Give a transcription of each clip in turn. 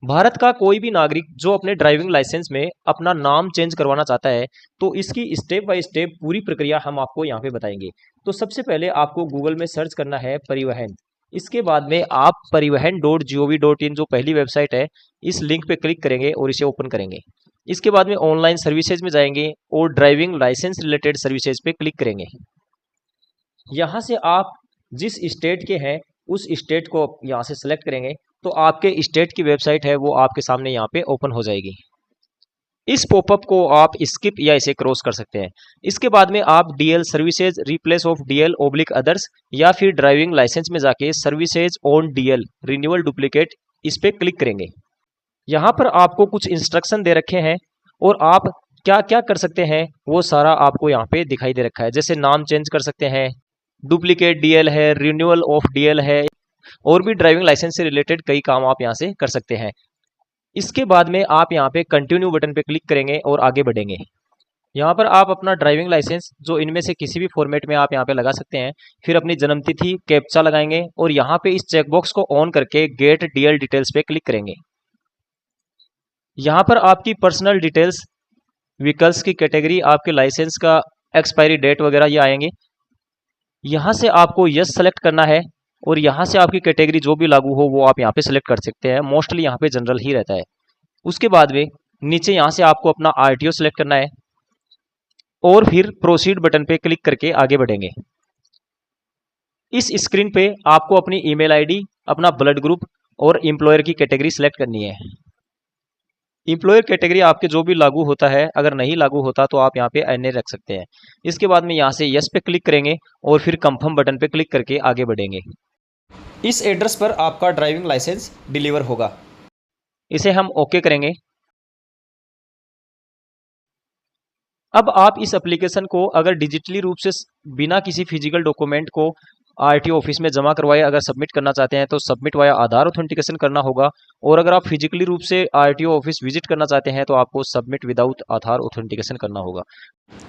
भारत का कोई भी नागरिक जो अपने ड्राइविंग लाइसेंस में अपना नाम चेंज करवाना चाहता है तो इसकी स्टेप बाय स्टेप पूरी प्रक्रिया हम आपको यहाँ पे बताएंगे। तो सबसे पहले आपको गूगल में सर्च करना है परिवहन। इसके बाद में आप परिवहन.gov.in जो पहली वेबसाइट है इस लिंक पे क्लिक करेंगे और इसे ओपन करेंगे। इसके बाद में ऑनलाइन सर्विसेज में जाएंगे और ड्राइविंग लाइसेंस रिलेटेड सर्विसेज पे क्लिक करेंगे। यहाँ से आप जिस स्टेट के हैं उस स्टेट को यहाँ से सिलेक्ट करेंगे तो आपके स्टेट की वेबसाइट है वो आपके सामने यहाँ पे ओपन हो जाएगी। इस पॉपअप को आप स्किप या इसे क्रॉस कर सकते हैं। इसके बाद में आप DL services replace of DL oblique others या फिर ड्राइविंग लाइसेंस में जाके services on DL renewal duplicate इस पे क्लिक करेंगे। यहाँ पर आपको कुछ इंस्ट्रक्शन दे रखे हैं और आप क्या क्या कर सकते हैं वो सारा आपको यहाँ पे दिखाई दे रखा है। जैसे नाम चेंज कर सकते हैं, डुप्लीकेट डीएल है, रिन्यूअल ऑफ डीएल है और भी ड्राइविंग लाइसेंस से रिलेटेड कई काम आप यहाँ से कर सकते हैं। इसके बाद में आप यहाँ पे कंटिन्यू बटन पे क्लिक करेंगे और आगे बढ़ेंगे। यहाँ पर आप अपना ड्राइविंग लाइसेंस जो इनमें से किसी भी फॉर्मेट में आप यहाँ पे लगा सकते हैं, फिर अपनी जन्म तिथि कैप्चा लगाएंगे और यहाँ पे इस चेकबॉक्स को ऑन करके गेट डीएल डिटेल्स पे क्लिक करेंगे। यहाँ पर आपकी पर्सनल डिटेल्स, व्हीकल्स की कैटेगरी, आपके लाइसेंस का एक्सपायरी डेट वगैरह ये आएंगे। यहाँ से आपको यस सेलेक्ट करना है और यहाँ से आपकी कैटेगरी जो भी लागू हो वो आप यहाँ पे सेलेक्ट कर सकते हैं। मोस्टली यहाँ पे जनरल ही रहता है। उसके बाद में नीचे यहाँ से आपको अपना आरटीओ सेलेक्ट करना है और फिर प्रोसीड बटन पे क्लिक करके आगे बढ़ेंगे। इस स्क्रीन पे आपको अपनी ईमेल आईडी, अपना ब्लड ग्रुप और एम्प्लॉयर की कैटेगरी सेलेक्ट करनी है। एम्प्लॉयर कैटेगरी आपके जो भी लागू होता है, अगर नहीं लागू होता तो आप यहाँ पे एनए रख सकते हैं। इसके बाद में यहाँ से यस पे क्लिक करेंगे और फिर कंफर्म बटन पे क्लिक करके आगे बढ़ेंगे। इस एड्रेस पर आपका ड्राइविंग लाइसेंस डिलीवर होगा। इसे हम ओके करेंगे। अब आप इस एप्लीकेशन को अगर डिजिटली रूप से बिना किसी फिजिकल डॉक्यूमेंट को आरटीओ ऑफिस में जमा करवाए अगर सबमिट करना चाहते हैं तो सबमिट वाया आधार ऑथेंटिकेशन करना होगा, और अगर आप फिजिकली रूप से आरटीओ ऑफिस विजिट करना चाहते हैं तो आपको सबमिट विदाउट आधार ऑथेंटिकेशन करना होगा।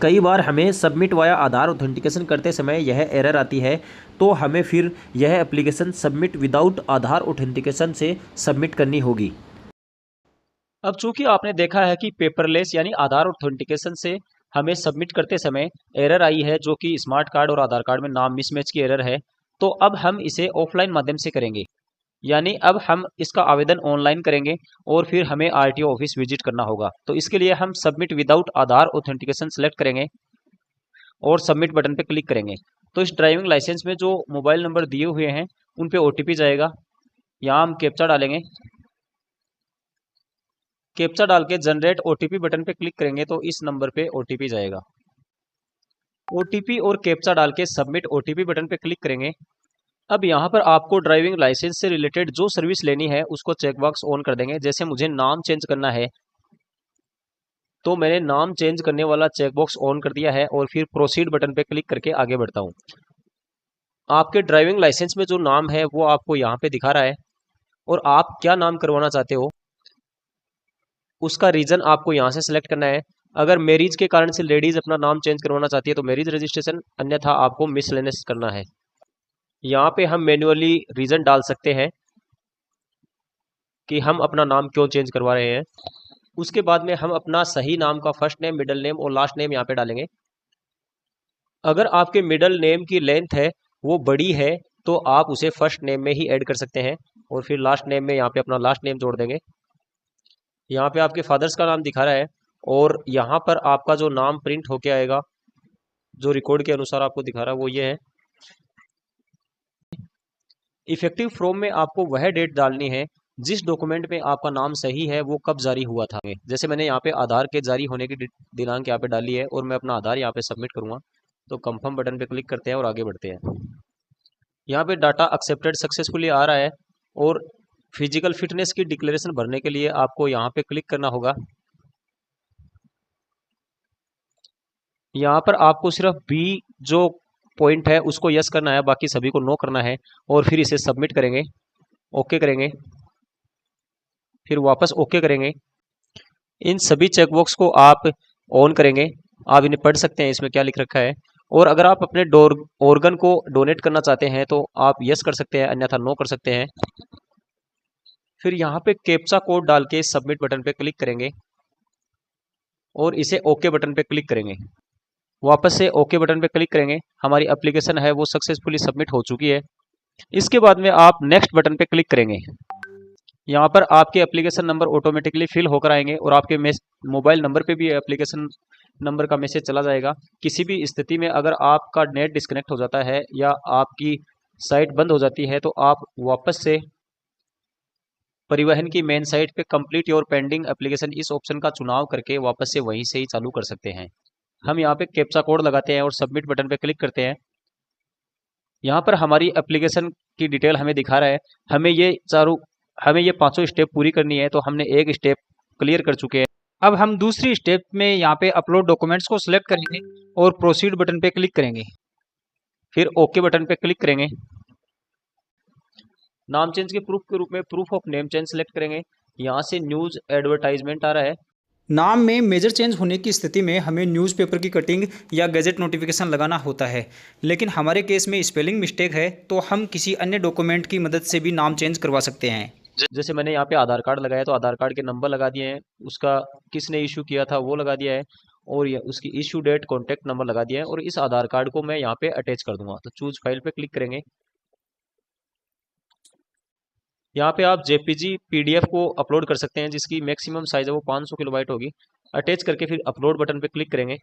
कई बार हमें सबमिट वाया आधार ऑथेंटिकेशन करते समय यह एरर आती है, तो हमें फिर यह एप्लीकेशन सबमिट विदाउट आधार ऑथेंटिकेशन से सबमिट करनी होगी। अब चूंकि आपने देखा है कि पेपरलेस यानी आधार ऑथेंटिकेशन से हमें सबमिट करते समय एरर आई है जो कि स्मार्ट कार्ड और आधार कार्ड में नाम मिसमैच की एरर है, तो अब हम इसे ऑफलाइन माध्यम से करेंगे। यानी अब हम इसका आवेदन ऑनलाइन करेंगे और फिर हमें आरटीओ ऑफिस विजिट करना होगा। तो इसके लिए हम सबमिट विदाउट आधार ऑथेंटिकेशन सेलेक्ट करेंगे और सबमिट बटन पे क्लिक करेंगे। तो इस ड्राइविंग लाइसेंस में जो मोबाइल नंबर दिए हुए हैं उन पे ओटीपी जाएगा। यहाँ हम कैप्चा डालेंगे। कैप्चा डाल के जनरेट ओटीपी बटन पे क्लिक करेंगे तो इस नंबर पे ओटीपी जाएगा। ओटीपी और कैप्चा डाल के सबमिट ओटीपी बटन पे क्लिक करेंगे। अब यहाँ पर आपको ड्राइविंग लाइसेंस से रिलेटेड जो सर्विस लेनी है उसको चेकबॉक्स ऑन कर देंगे। जैसे मुझे नाम चेंज करना है तो मैंने नाम चेंज करने वाला चेकबॉक्स ऑन कर दिया है और फिर प्रोसीड बटन पे क्लिक करके आगे बढ़ता हूँ। आपके ड्राइविंग लाइसेंस में जो नाम है वो आपको यहाँ पे दिखा रहा है और आप क्या नाम करवाना चाहते हो उसका रीजन आपको यहाँ से सिलेक्ट करना है। अगर मैरिज के कारण से लेडीज अपना नाम चेंज करवाना चाहती है तो मैरिज रजिस्ट्रेशन, अन्यथा आपको मिसलेनियस करना है। यहाँ पे हम मैन्युअली रीजन डाल सकते हैं कि हम अपना नाम क्यों चेंज करवा रहे हैं। उसके बाद में हम अपना सही नाम का फर्स्ट नेम, मिडिल नेम और लास्ट नेम यहाँ पे डालेंगे। अगर आपके मिडिल नेम की लेंथ है वो बड़ी है तो आप उसे फर्स्ट नेम में ही ऐड कर सकते हैं और फिर लास्ट नेम में यहाँ पे अपना लास्ट नेम जोड़ देंगे। यहाँ पे आपके फादर्स का नाम दिखा रहा है और यहाँ पर आपका जो नाम प्रिंट होके आएगा जो रिकॉर्ड के अनुसार आपको दिखा रहा है वो ये है। इफेक्टिव फ्रॉम में आपको वह डेट डालनी है जिस डॉक्यूमेंट में आपका नाम सही है वो कब जारी हुआ था। जैसे मैंने यहाँ पे आधार के जारी होने की दिनांक यहाँ पे डाली है और मैं अपना आधार यहाँ पे सबमिट करूँगा। तो कंफर्म बटन पे क्लिक करते हैं और आगे बढ़ते हैं। यहाँ पे डाटा एक्सेप्टेड सक्सेसफुली आ रहा है और फिजिकल फिटनेस की डिक्लेरेशन भरने के लिए आपको यहाँ पे क्लिक करना होगा। यहाँ पर आपको सिर्फ बी जो पॉइंट है उसको यस करना है, बाकी सभी को नो करना है और फिर इसे सबमिट करेंगे, ओके करेंगे, फिर वापस ओके करेंगे। इन सभी चेकबॉक्स को आप ऑन करेंगे। आप इन्हें पढ़ सकते हैं इसमें क्या लिख रखा है। और अगर आप अपने ऑर्गन को डोनेट करना चाहते हैं तो आप यस कर सकते हैं, अन्यथा नो कर सकते हैं। फिर यहाँ पे कैप्चा कोड डाल के सबमिट बटन पे क्लिक करेंगे और इसे ओके बटन पे क्लिक करेंगे। वापस से ओके बटन पे क्लिक करेंगे। हमारी एप्लीकेशन है वो सक्सेसफुली सबमिट हो चुकी है। इसके बाद में आप नेक्स्ट बटन पे क्लिक करेंगे। यहाँ पर आपके एप्लीकेशन नंबर ऑटोमेटिकली फिल होकर आएंगे और आपके मोबाइल नंबर पे भी एप्लीकेशन नंबर का मैसेज चला जाएगा। किसी भी स्थिति में अगर आपका नेट डिस्कनेक्ट हो जाता है या आपकी साइट बंद हो जाती है तो आप वापस से परिवहन की मेन साइट पे कंप्लीट योर पेंडिंग एप्लीकेशन इस ऑप्शन का चुनाव करके वापस से वहीं से ही चालू कर सकते हैं। हम यहाँ पे कैप्चा कोड लगाते हैं और सबमिट बटन पे क्लिक करते हैं। यहाँ पर हमारी एप्लीकेशन की डिटेल हमें दिखा रहा है। हमें ये पांचों स्टेप पूरी करनी है, तो हमने एक स्टेप क्लियर कर चुके हैं। अब हम दूसरी स्टेप में यहाँ पे अपलोड डॉक्यूमेंट्स को सिलेक्ट करेंगे और प्रोसीड बटन पे क्लिक करेंगे। फिर ओके बटन पे क्लिक करेंगे। नाम चेंज के प्रूफ के रूप में proof of name change select करेंगे। यहाँ से न्यूज़ एडवर्टाइजमेंट आ रहा है। नाम में मेजर चेंज होने की स्थिति में हमें न्यूज़पेपर की कटिंग या गैजेट नोटिफिकेशन लगाना होता है, लेकिन हमारे केस में स्पेलिंग मिस्टेक है तो हम किसी अन्य डॉक्यूमेंट की मदद से भी नाम चेंज करवा सकते हैं। जैसे मैंने यहाँ पे आधार कार्ड लगाया तो आधार कार्ड के नंबर लगा दिए हैं, उसका किसने इशू किया था वो लगा दिया है और उसकी इशू डेट कॉन्टैक्ट नंबर लगा दिया है और इस आधार कार्ड को मैं यहाँ पे अटैच कर दूंगा। तो चूज फाइल पे क्लिक करेंगे। यहाँ पे आप जेपीजी पीडीएफ को अपलोड कर सकते हैं जिसकी मैक्सिमम साइज है वो 500 किलोबाइट होगी। अटैच करके फिर अपलोड बटन पे क्लिक करेंगे।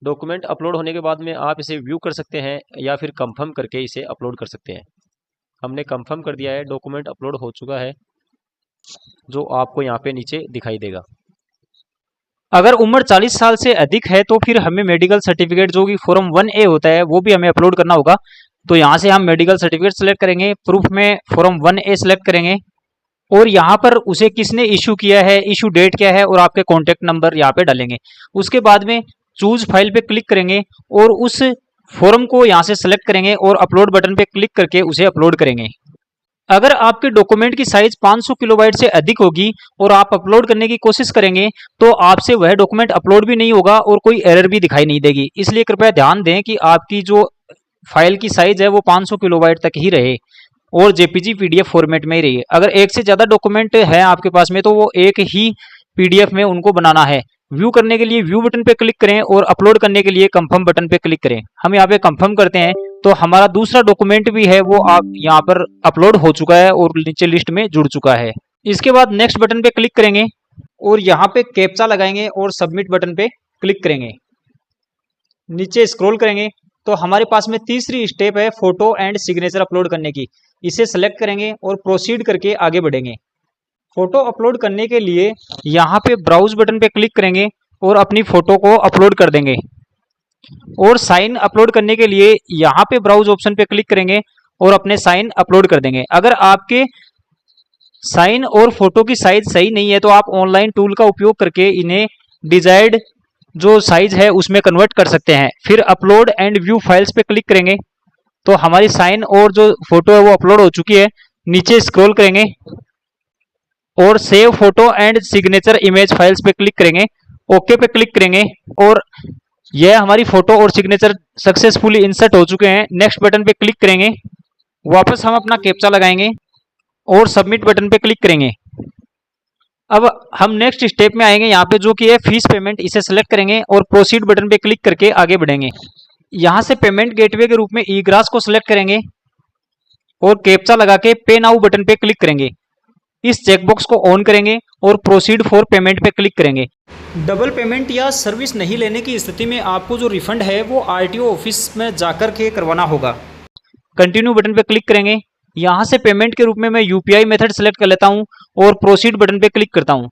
डॉक्यूमेंट अपलोड होने के बाद में आप इसे व्यू कर सकते हैं या फिर कंफर्म करके इसे अपलोड कर सकते हैं। हमने कंफर्म कर दिया है, डॉक्यूमेंट अपलोड हो चुका है, जो आपको यहाँ पे नीचे दिखाई देगा। अगर उम्र 40 साल से अधिक है तो फिर हमें मेडिकल सर्टिफिकेट जो कि फॉर्म 1A होता है वो भी हमें अपलोड करना होगा। तो यहाँ से हम मेडिकल सर्टिफिकेट सेलेक्ट करेंगे, प्रूफ में फॉर्म 1A सेलेक्ट करेंगे और यहाँ पर उसे किसने इशू किया है, इशू डेट क्या है और आपके कॉन्टैक्ट नंबर यहाँ पे डालेंगे। उसके बाद में चूज फाइल पे क्लिक करेंगे और उस फॉर्म को यहाँ से सेलेक्ट करेंगे और अपलोड बटन पे क्लिक करके उसे अपलोड करेंगे। अगर आपके डॉक्यूमेंट की साइज 500 किलोबाइट से अधिक होगी और आप अपलोड करने की कोशिश करेंगे तो आपसे वह डॉक्यूमेंट अपलोड भी नहीं होगा और कोई एरर भी दिखाई नहीं देगी। इसलिए कृपया ध्यान दें कि आपकी जो फाइल की साइज है वो 500 किलोबाइट तक ही रहे और जेपीजी पीडीएफ फॉर्मेट में ही रही। अगर एक से ज़्यादा डॉक्यूमेंट है आपके पास में तो वो एक ही पीडीएफ में उनको बनाना है। व्यू करने के लिए व्यू बटन पे क्लिक करें और अपलोड करने के लिए कंफर्म बटन पे क्लिक करें। हम यहाँ पे कंफर्म करते हैं तो हमारा दूसरा डॉक्यूमेंट भी है वो आप यहाँ पर अपलोड हो चुका है और नीचे लिस्ट में जुड़ चुका है। इसके बाद नेक्स्ट बटन पे क्लिक करेंगे और यहाँ पे कैप्चा लगाएंगे और सबमिट बटन पे क्लिक करेंगे। नीचे स्क्रॉल करेंगे तो हमारे पास में तीसरी स्टेप है फोटो एंड सिग्नेचर अपलोड करने की। इसे सेलेक्ट करेंगे और प्रोसीड करके आगे बढ़ेंगे। फोटो अपलोड करने के लिए यहाँ पे ब्राउज बटन पे क्लिक करेंगे और अपनी फोटो को अपलोड कर देंगे और साइन अपलोड करने के लिए यहाँ पे ब्राउज ऑप्शन पे क्लिक करेंगे और अपने साइन अपलोड कर देंगे। अगर आपके साइन और फोटो की साइज सही नहीं है तो आप ऑनलाइन टूल का उपयोग करके इन्हें डिजायर्ड जो साइज है उसमें कन्वर्ट कर सकते हैं। फिर अपलोड एंड व्यू फाइल्स पे क्लिक करेंगे तो हमारी साइन और जो फोटो है वो अपलोड हो चुकी है। नीचे स्क्रॉल करेंगे और save photo and signature image files पे क्लिक करेंगे। ओके पे क्लिक करेंगे और यह हमारी फोटो और सिग्नेचर सक्सेसफुली इंसर्ट हो चुके हैं। नेक्स्ट बटन पे क्लिक करेंगे। वापस हम अपना कैप्चा लगाएंगे और सबमिट बटन पे क्लिक करेंगे। अब हम नेक्स्ट स्टेप में आएंगे यहाँ पे जो कि है फीस पेमेंट। इसे सेलेक्ट करेंगे और प्रोसीड बटन पे क्लिक करके आगे बढ़ेंगे। यहाँ से पेमेंट गेटवे के रूप में ईग्रास को सिलेक्ट करेंगे और कैप्चा लगा के पे नाउ बटन पे क्लिक करेंगे। इस चेकबॉक्स को ऑन करेंगे और प्रोसीड फॉर पेमेंट पे क्लिक करेंगे। डबल पेमेंट या सर्विस नहीं लेने की स्थिति में आपको जो रिफंड है वो आरटीओ ऑफिस में जाकर के करवाना होगा। कंटिन्यू बटन पे क्लिक करेंगे। यहाँ से पेमेंट के रूप में मैं यूपीआई मेथड सेलेक्ट कर लेता हूँ और प्रोसीड बटन पे क्लिक करता हूँ।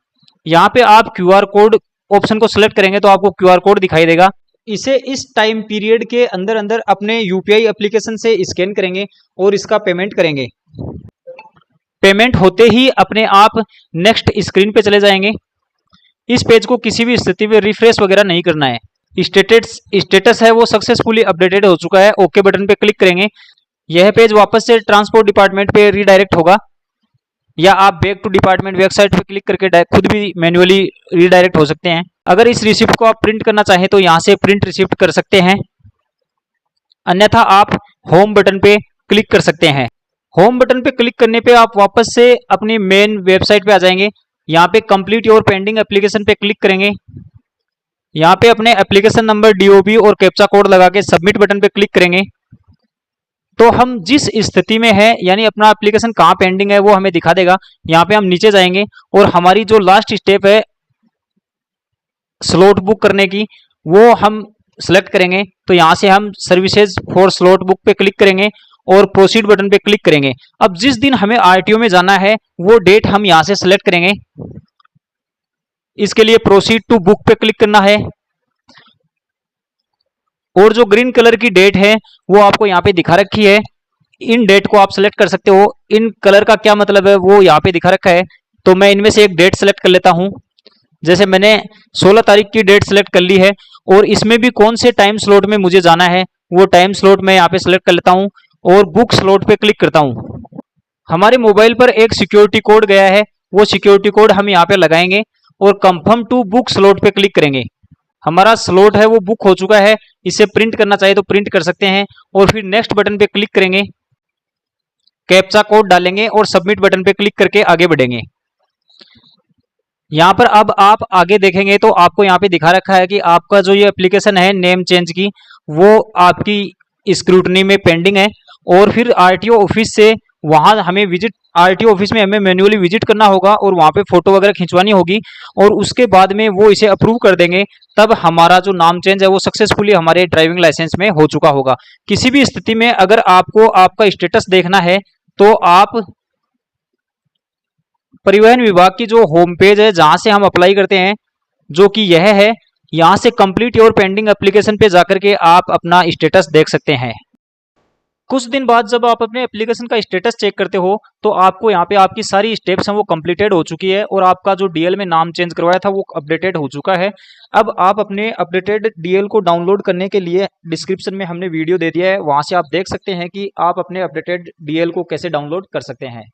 यहाँ पे आप क्यूआर कोड ऑप्शन को सिलेक्ट करेंगे तो आपको क्यूआर कोड दिखाई देगा। इसे इस टाइम पीरियड के अंदर अंदर अपने यूपीआई एप्लीकेशन से स्कैन करेंगे और इसका पेमेंट करेंगे। पेमेंट होते ही अपने आप नेक्स्ट स्क्रीन पे चले जाएंगे। इस पेज को किसी भी स्थिति में रिफ्रेश वगैरह नहीं करना है। स्टेटस है वो सक्सेसफुली अपडेटेड हो चुका है। ओके बटन पे क्लिक करेंगे। यह पेज वापस से ट्रांसपोर्ट डिपार्टमेंट पे रीडायरेक्ट होगा या आप बैक टू डिपार्टमेंट वेबसाइट पे क्लिक करके खुद भी मैन्युअली रीडायरेक्ट हो सकते हैं। अगर इस रिसिप्ट को आप प्रिंट करना चाहें तो यहाँ से प्रिंट रिसिप्ट कर सकते हैं, अन्यथा आप होम बटन पे क्लिक कर सकते हैं। होम बटन पे क्लिक करने पे आप वापस से अपनी मेन वेबसाइट पे आ जाएंगे। यहाँ पे कंप्लीट योर पेंडिंग एप्लीकेशन पे क्लिक करेंगे। यहाँ पे अपने एप्लीकेशन नंबर, डीओबी और कैप्चा कोड लगा के सबमिट बटन पे क्लिक करेंगे। तो हम जिस स्थिति में है, यानी अपना एप्लीकेशन कहाँ पेंडिंग है वो हमें दिखा देगा। यहाँ पे हम नीचे जाएंगे और हमारी जो लास्ट स्टेप है स्लॉट बुक करने की, वो हम सेलेक्ट करेंगे। तो यहाँ से हम सर्विसेज फॉर स्लॉट बुक पे क्लिक करेंगे और प्रोसीड बटन पे क्लिक करेंगे। अब जिस दिन हमें आरटीओ में जाना है वो डेट हम यहाँ से सेलेक्ट करेंगे। इसके लिए प्रोसीड टू बुक पे क्लिक करना है और जो ग्रीन कलर की डेट है वो आपको यहाँ पे दिखा रखी है। इन डेट को आप सेलेक्ट कर सकते हो। इन कलर का क्या मतलब है वो यहाँ पे दिखा रखा है। तो मैं इनमें से एक डेट सेलेक्ट कर लेता हूँ। जैसे मैंने 16 तारीख की डेट सेलेक्ट कर ली है और इसमें भी कौन से टाइम स्लॉट में मुझे जाना है वो टाइम स्लॉट मैं यहाँ पे सेलेक्ट कर लेता हूँ और बुक स्लॉट पे क्लिक करता हूँ। हमारे मोबाइल पर एक सिक्योरिटी कोड गया है, वो सिक्योरिटी कोड हम यहाँ पे लगाएंगे और कंफर्म टू बुक स्लॉट पे क्लिक करेंगे। हमारा स्लॉट है वो बुक हो चुका है। इसे प्रिंट करना चाहे तो प्रिंट कर सकते हैं और फिर नेक्स्ट बटन पे क्लिक करेंगे, कैप्चा कोड डालेंगे और सबमिट बटन पे क्लिक करके आगे बढ़ेंगे। यहाँ पर अब आप आगे देखेंगे तो आपको यहाँ पे दिखा रखा है कि आपका जो ये एप्लीकेशन है नेम चेंज की, वो आपकी स्क्रूटनी में पेंडिंग है। और फिर आरटीओ ऑफिस से वहाँ हमें विजिट, आरटीओ ऑफिस में हमें मैन्युअली विजिट करना होगा और वहाँ पे फोटो वगैरह खिंचवानी होगी और उसके बाद में वो इसे अप्रूव कर देंगे। तब हमारा जो नाम चेंज है वो सक्सेसफुली हमारे ड्राइविंग लाइसेंस में हो चुका होगा। किसी भी स्थिति में अगर आपको आपका स्टेटस देखना है तो आप परिवहन विभाग की जो होम पेज है जहां से हम अप्लाई करते हैं, जो कि यह है, यहां से कंप्लीट योर पेंडिंग एप्लीकेशन पे जाकर के आप अपना स्टेटस देख सकते हैं। कुछ दिन बाद जब आप अपने एप्लीकेशन का स्टेटस चेक करते हो तो आपको यहाँ पे आपकी सारी स्टेप्स हैं वो कंप्लीटेड हो चुकी है और आपका जो डीएल में नाम चेंज करवाया था वो अपडेटेड हो चुका है। अब आप अपने अपडेटेड डीएल को डाउनलोड करने के लिए डिस्क्रिप्शन में हमने वीडियो दे दिया है, वहां से आप देख सकते हैं कि आप अपने अपडेटेड डीएल को कैसे डाउनलोड कर सकते हैं।